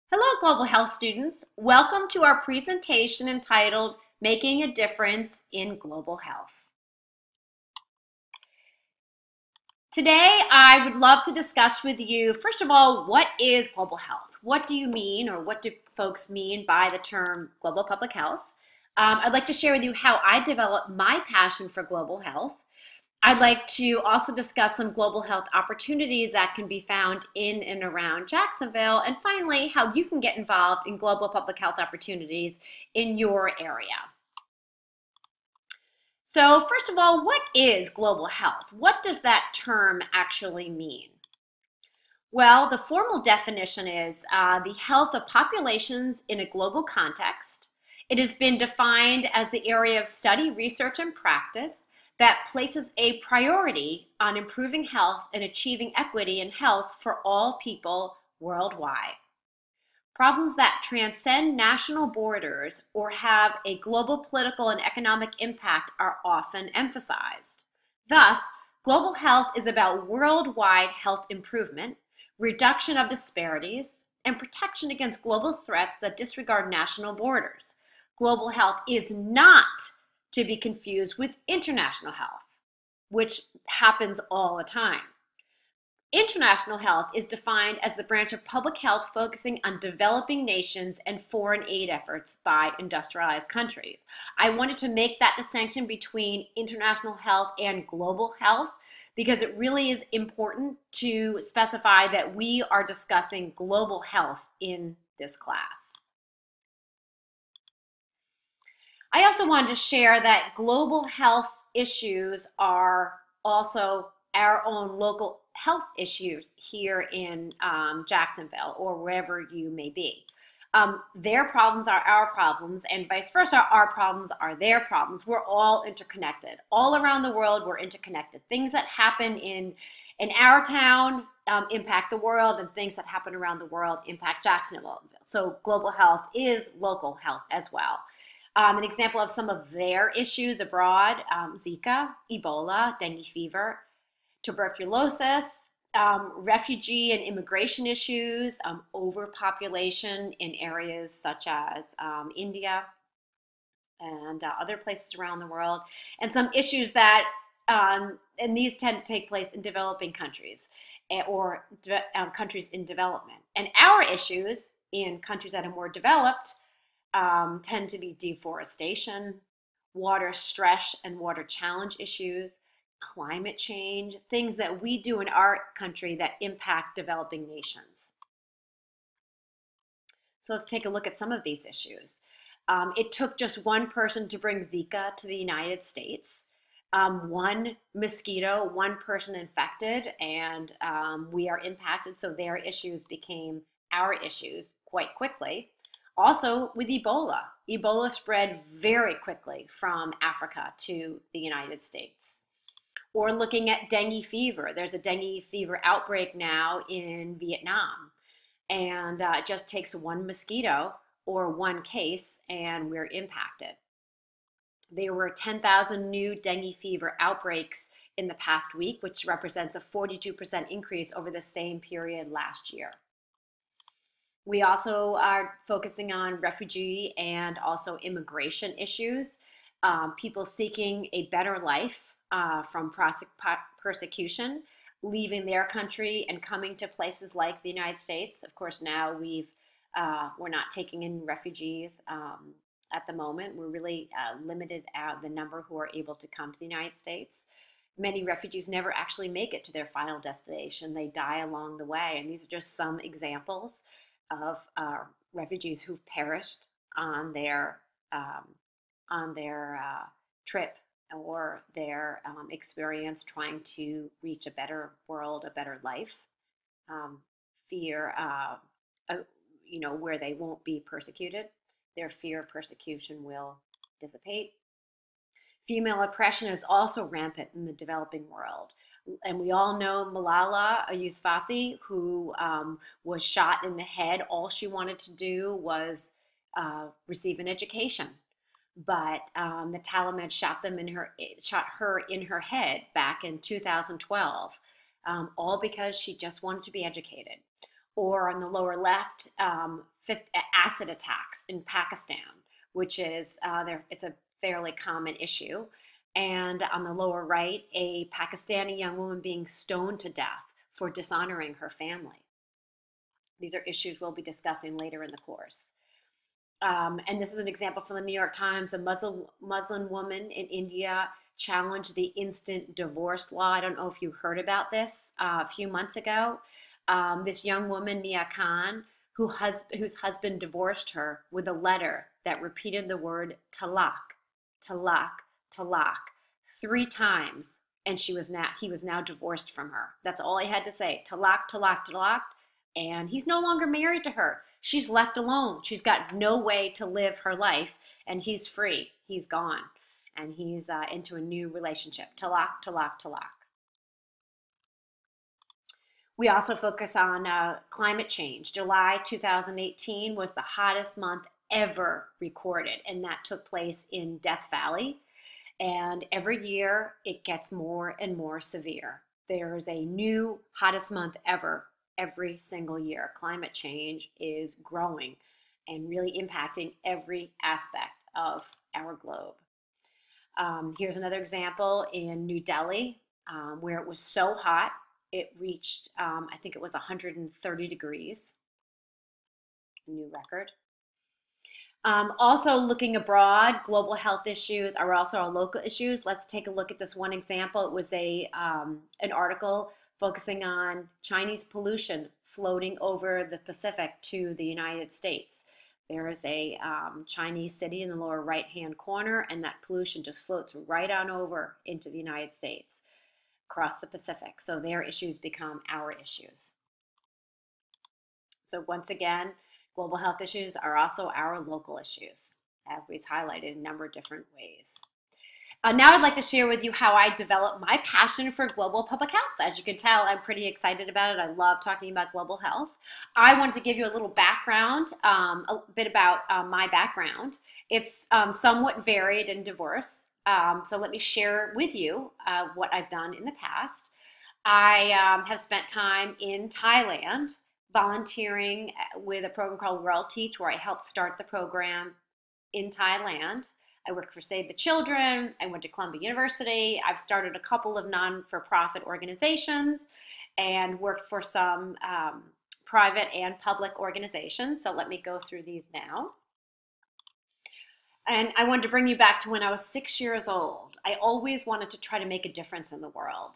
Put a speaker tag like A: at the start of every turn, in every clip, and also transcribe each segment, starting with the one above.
A: Hello, Global Health students. Welcome to our presentation entitled Making a Difference in Global Health. Today, I would love to discuss with you, first of all, what is global health? What do you mean, or what do folks mean by the term global public health? I'd like to share with you how I developed my passion for global health. I'd like to also discuss some global health opportunities that can be found in and around Jacksonville, and finally, how you can get involved in global public health opportunities in your area. So first of all, what is global health? What does that term actually mean? Well, the formal definition is the health of populations in a global context. It has been defined as the area of study, research, and practice that places a priority on improving health and achieving equity in health for all people worldwide. Problems that transcend national borders or have a global political and economic impact are often emphasized. Thus, global health is about worldwide health improvement, reduction of disparities, and protection against global threats that disregard national borders. Global health is not to be confused with international health, which happens all the time. International health is defined as the branch of public health focusing on developing nations and foreign aid efforts by industrialized countries. I wanted to make that distinction between international health and global health because it really is important to specify that we are discussing global health in this class. I also wanted to share that global health issues are also our own local health issues here in Jacksonville or wherever you may be. Their problems are our problems, and vice versa. Our problems are their problems. We're all interconnected. All around the world, we're interconnected. Things that happen in our town impact the world, and things that happen around the world impact Jacksonville. So global health is local health as well. An example of some of their issues abroad, Zika, Ebola, dengue fever, tuberculosis, refugee and immigration issues, overpopulation in areas such as India and other places around the world, and some issues that, and these tend to take place in developing countries or countries in development. And our issues in countries that are more developed tend to be deforestation, water stress and water challenge issues, climate change, things that we do in our country that impact developing nations. So let's take a look at some of these issues. It took just one person to bring Zika to the United States. One mosquito, one person infected, and we are impacted, so their issues became our issues quite quickly. Also with Ebola. Ebola spread very quickly from Africa to the United States. Or looking at dengue fever. There's a dengue fever outbreak now in Vietnam. And it just takes one mosquito or one case and we're impacted. There were 10,000 new dengue fever outbreaks in the past week, which represents a 42% increase over the same period last year. We also are focusing on refugee and also immigration issues, people seeking a better life from persecution, leaving their country and coming to places like the United States. Of course, now we're not taking in refugees at the moment. We're really limited at the number who are able to come to the United States. Many refugees never actually make it to their final destination. They die along the way, and these are just some examples of refugees who've perished on their trip or their experience trying to reach a better world, a better life. Fear, where they won't be persecuted. Their fear of persecution will dissipate. Female oppression is also rampant in the developing world. And we all know Malala Yousafzai, who was shot in the head. All she wanted to do was receive an education. But the Taliban shot her in her head back in 2012, all because she just wanted to be educated. Or on the lower left, acid attacks in Pakistan, which is it's a fairly common issue. And on the lower right, a Pakistani young woman being stoned to death for dishonoring her family. These are issues we'll be discussing later in the course. And this is an example from the New York Times. A Muslim woman in India challenged the instant divorce law. I don't know if you heard about this a few months ago. This young woman, Nia Khan, whose husband divorced her with a letter that repeated the word talak, talak, talak 3 times, and he was now divorced from her. That's all he had to say, talak, talak, talak, and he's no longer married to her. She's left alone. She's got no way to live her life, and he's free. He's gone, and he's into a new relationship. Talak, talak, talak. We also focus on climate change. July 2018 was the hottest month ever recorded, and that took place in Death Valley. And every year it gets more and more severe. There's a new hottest month ever every single year. Climate change is growing and really impacting every aspect of our globe. Here's another example in New Delhi, where it was so hot, it reached, I think it was 130 degrees, new record. Also looking abroad, global health issues are also our local issues. Let's take a look at this one example. It was an article focusing on Chinese pollution floating over the Pacific to the United States. There is a Chinese city in the lower right-hand corner, and that pollution just floats right on over into the United States, across the Pacific. So their issues become our issues. So once again, global health issues are also our local issues, as we've highlighted in a number of different ways. Now I'd like to share with you how I developed my passion for global public health. As you can tell, I'm pretty excited about it. I love talking about global health. I wanted to give you a little background, a bit about my background. It's somewhat varied and diverse. So let me share with you what I've done in the past. I have spent time in Thailand volunteering with a program called World Teach, where I helped start the program in Thailand. I worked for Save the Children. I went to Columbia University. I've started a couple of non-for-profit organizations and worked for some private and public organizations. So let me go through these now. And I wanted to bring you back to when I was 6 years old. I always wanted to try to make a difference in the world.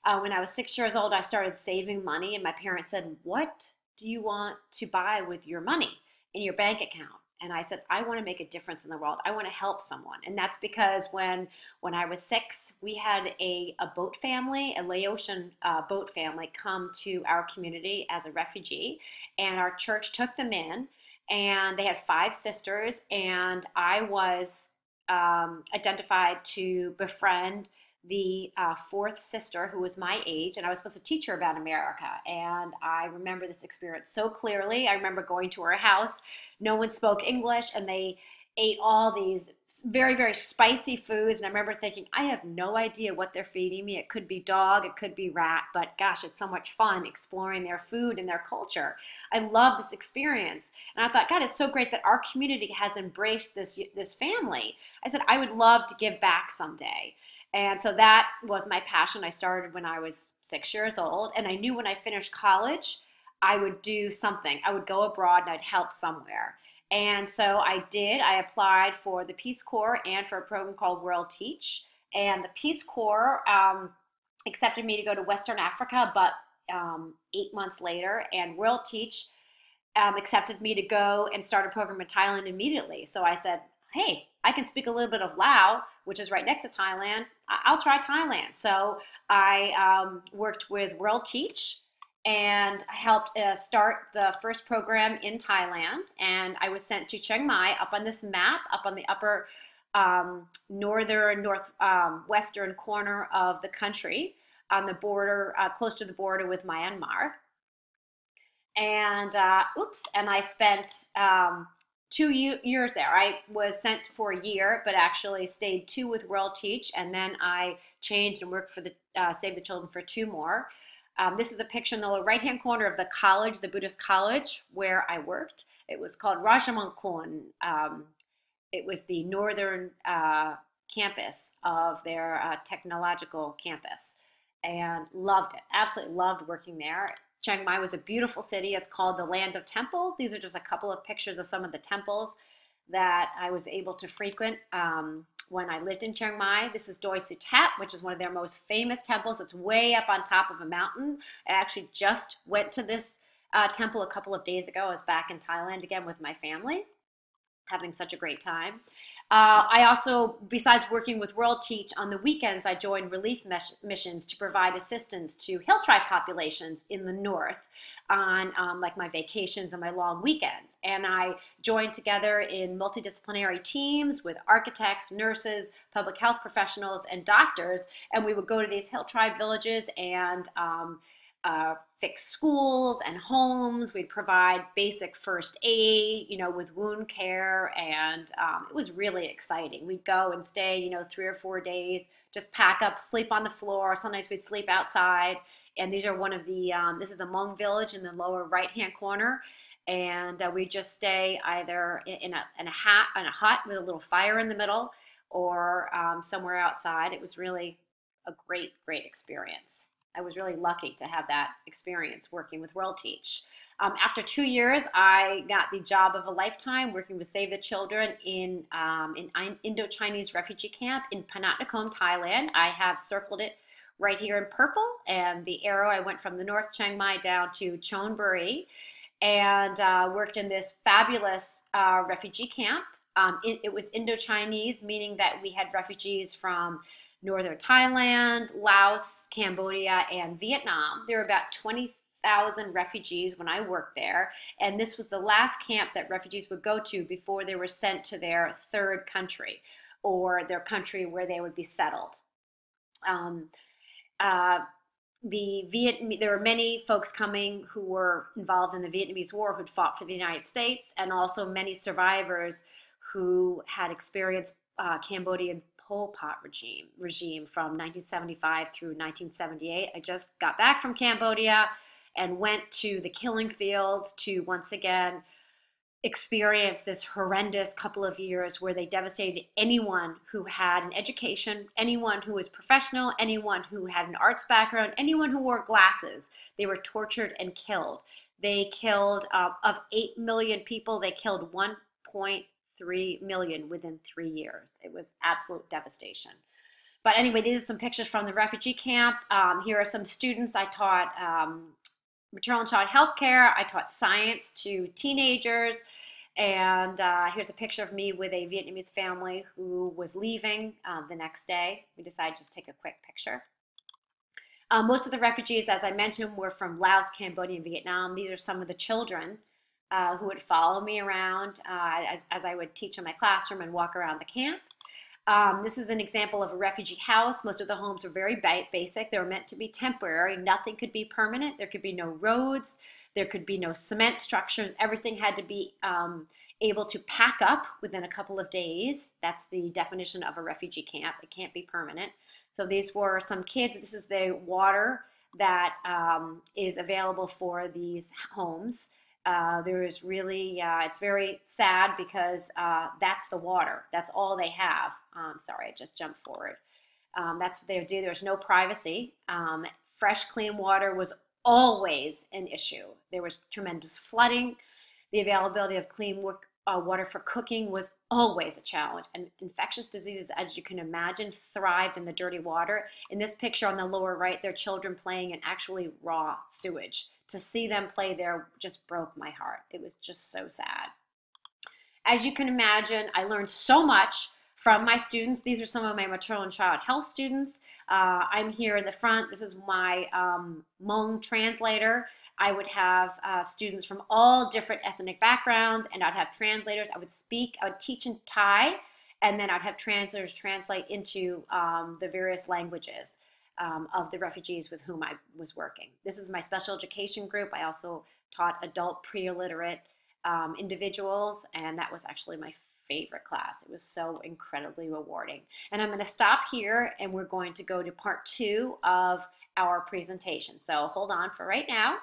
A: When I was 6 years old, I started saving money, and my parents said, "What do you want to buy with your money in your bank account?" And I said, "I want to make a difference in the world. I want to help someone." And that's because when I was 6, we had a boat family, a Laotian boat family, come to our community as a refugee. And our church took them in, and they had 5 sisters. And I was identified to befriend the 4th sister, who was my age, and I was supposed to teach her about America. And I remember this experience so clearly. I remember going to her house. No one spoke English, and they ate all these very, very spicy foods. And I remember thinking, I have no idea what they're feeding me. It could be dog, it could be rat, but gosh, it's so much fun exploring their food and their culture. I love this experience. And I thought, God, it's so great that our community has embraced this family. I said, I would love to give back someday. And so that was my passion. I started when I was 6 years old, and I knew when I finished college, I would do something. I would go abroad and I'd help somewhere. And so I did. I applied for the Peace Corps and for a program called World Teach. And the Peace Corps accepted me to go to Western Africa, but 8 months later, and World Teach accepted me to go and start a program in Thailand immediately. So I said, hey, I can speak a little bit of Lao, which is right next to Thailand. I'll try Thailand. So I worked with World Teach and helped start the first program in Thailand. And I was sent to Chiang Mai, up on this map, up on the upper northwestern corner of the country, on the border, close to the border with Myanmar. And and I spent 2 years there. I was sent for a year, but actually stayed 2 with World Teach, and then I changed and worked for the Save the Children for 2 more. This is a picture in the lower right-hand corner of the college, the Buddhist college where I worked. It was called Ravaging. It was the northern campus of their technological campus, and loved it. Absolutely loved working there. Chiang Mai was a beautiful city. It's called the Land of Temples. These are just a couple of pictures of some of the temples that I was able to frequent when I lived in Chiang Mai. This is Doi Sutat, which is one of their most famous temples. It's way up on top of a mountain. I actually just went to this temple a couple of days ago. I was back in Thailand again with my family, having such a great time. I also, besides working with World Teach, on the weekends I joined relief missions to provide assistance to hill tribe populations in the north on like my vacations and my long weekends. And I joined together in multidisciplinary teams with architects, nurses, public health professionals, and doctors. And we would go to these hill tribe villages and fix schools and homes. We'd provide basic first aid, with wound care, and it was really exciting. We'd go and stay, 3 or 4 days, just pack up, sleep on the floor. Sometimes we'd sleep outside. And these are one of the, this is a Hmong village in the lower right-hand corner. And we just stay either in a hut with a little fire in the middle, or somewhere outside. It was really a great, great experience. I was really lucky to have that experience working with World Teach. After 2 years, I got the job of a lifetime working with Save the Children in Indo-Chinese refugee camp in Panatnakhon, Thailand. I have circled it right here in purple, and the arrow, I went from the North Chiang Mai down to Chonburi, and worked in this fabulous refugee camp. It was Indo-Chinese, meaning that we had refugees from northern Thailand, Laos, Cambodia, and Vietnam. There were about 20,000 refugees when I worked there, and this was the last camp that refugees would go to before they were sent to their third country, or their country where they would be settled. There were many folks coming who were involved in the Vietnamese War, who'd fought for the United States, and also many survivors who had experienced Cambodia's Pol Pot regime from 1975 through 1978. I just got back from Cambodia and went to the killing fields to once again experience this horrendous couple of years where they devastated anyone who had an education, anyone who was professional, anyone who had an arts background, anyone who wore glasses. They were tortured and killed. They killed, of 8 million people, they killed 1.3 million within 3 years. It was absolute devastation. But anyway, these are some pictures from the refugee camp. Here are some students. I taught maternal and child health care. I taught science to teenagers. And here's a picture of me with a Vietnamese family who was leaving the next day. We decided to just take a quick picture. Most of the refugees, as I mentioned, were from Laos, Cambodia, and Vietnam. These are some of the children who would follow me around as I would teach in my classroom and walk around the camp. This is an example of a refugee house. Most of the homes were very basic. They were meant to be temporary. Nothing could be permanent. There could be no roads. There could be no cement structures. Everything had to be able to pack up within a couple of days. That's the definition of a refugee camp. It can't be permanent. So these were some kids. This is the water that is available for these homes. There is really, it's very sad because that's the water. That's all they have. Sorry, I just jumped forward. That's what they would do. There's no privacy. Fresh, clean water was always an issue. There was tremendous flooding. The availability of clean water for cooking was always a challenge. And infectious diseases, as you can imagine, thrived in the dirty water. In this picture on the lower right, there are children playing in actually raw sewage. To see them play there just broke my heart. It was just so sad. As you can imagine, I learned so much from my students. These are some of my maternal and child health students. I'm here in the front. This is my Hmong translator. I would have students from all different ethnic backgrounds, and I'd have translators. I would teach in Thai, and then I'd have translators translate into the various languages of the refugees with whom I was working. This is my special education group. I also taught adult pre-illiterate individuals, and that was actually my favorite class. It was so incredibly rewarding. And I'm going to stop here, and we're going to go to part 2 of our presentation. So hold on for right now.